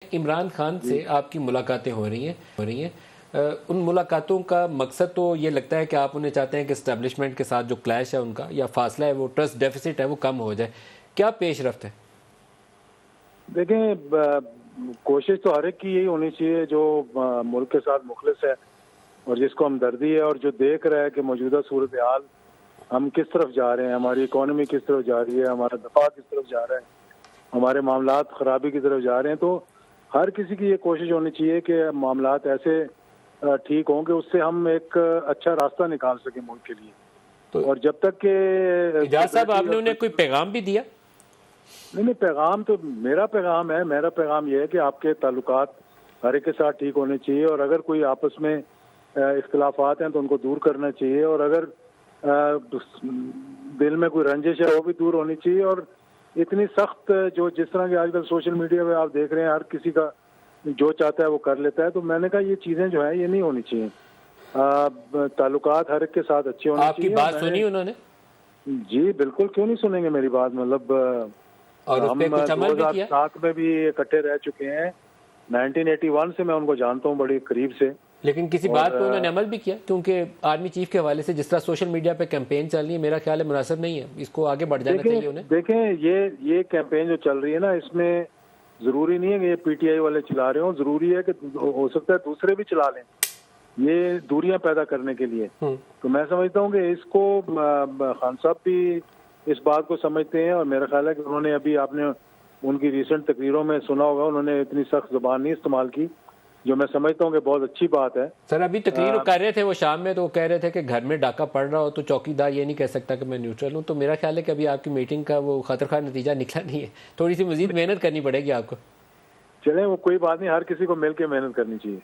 عمران خان سے آپ کی ملاقاتیں ہو رہی ہیں ان ملاقاتوں کا مقصد تو یہ لگتا ہے کہ آپ انہیں چاہتے ہیں کہ اسٹیبلشمنٹ کے ساتھ جو کلیش ہے ان کا یا فاصلہ ہے وہ ٹرسٹ ڈیفیسٹ ہے وہ کم ہو جائے. کیا پیش رفت ہے؟ دیکھیں کوشش تو ہر ایک کی یہی ہونی چاہیے جو ملک کے ساتھ مخلص ہے اور جس کو ہمدردی ہے اور جو دیکھ رہا ہے کہ موجودہ صورتحال ہم کس طرف جا رہے ہیں, ہماری اکانومی کس طرف جا رہی ہے, ہمارا دفاع کس طرف جا رہا ہے, ہمارے معاملات خرابی کی طرف جا رہے ہیں. تو ہر کسی کی یہ کوشش ہونی چاہیے کہ معاملات ایسے ٹھیک ہوں کہ اس سے ہم ایک اچھا راستہ نکال سکیں ملک کے لیے. اور جب تک کہ اجاز صاحب آپ نے انہیں کوئی پیغام بھی دیا؟ نہیں, پیغام تو میرا پیغام یہ ہے کہ آپ کے تعلقات ہر ایک کے ساتھ ٹھیک ہونے چاہیے اور اگر کوئی آپس میں اختلافات ہیں تو ان کو دور کرنا چاہیے اور اگر دل میں کوئی رنجش ہے وہ بھی دور ہونی چاہیے. اور اتنی سخت جس طرح کے آج کل سوشل میڈیا پہ آپ دیکھ رہے ہیں ہر کسی کا جو چاہتا ہے وہ کر لیتا ہے, تو میں نے کہا یہ چیزیں جو ہیں یہ نہیں ہونی چاہیے. تعلقات ہر ایک کے ساتھ اچھے ہونے چاہیے. آپ کی بات سنی انہوں نے؟ جی بالکل, کیوں نہیں سنیں گے میری بات. مطلب ہم 2007 میں بھی اکٹھے رہ چکے ہیں, 1981 سے میں ان کو جانتا ہوں بڑی قریب سے. لیکن کسی بات پہ انہوں نے عمل بھی کیا؟ کیونکہ آرمی چیف کے حوالے سے جس طرح سوشل میڈیا پہ کیمپین چل رہی ہے میرا خیال ہے مناسب نہیں ہے, اس کو آگے بڑھ جانا چاہیے انہیں. دیکھیں یہ کیمپین جو چل رہی ہے نا, اس میں ضروری نہیں ہے کہ یہ پی ٹی آئی والے چلا رہے ہوں, ضروری ہے کہ ہو سکتا ہے دوسرے بھی چلا لیں یہ دوریاں پیدا کرنے کے لیے. تو میں سمجھتا ہوں کہ اس کو خان صاحب بھی اس بات کو سمجھتے ہیں اور میرا خیال ہے کہ انہوں نے ابھی آپ نے ان کی ریسنٹ تقریروں میں سنا ہوگا انہوں نے اتنی سخت زبان نہیں استعمال کی, جو میں سمجھتا ہوں کہ بہت اچھی بات ہے. سر ابھی تقریر کر رہے تھے وہ شام میں, تو وہ کہہ رہے تھے کہ گھر میں ڈاکہ پڑ رہا ہو تو چوکیدار یہ نہیں کہہ سکتا کہ میں نیوٹرل ہوں. تو میرا خیال ہے کہ ابھی آپ کی میٹنگ کا وہ خاطر خواہ نتیجہ نکلا نہیں ہے, تھوڑی سی مزید محنت کرنی پڑے گی آپ کو. چلیں وہ کوئی بات نہیں, ہر کسی کو مل کے محنت کرنی چاہیے.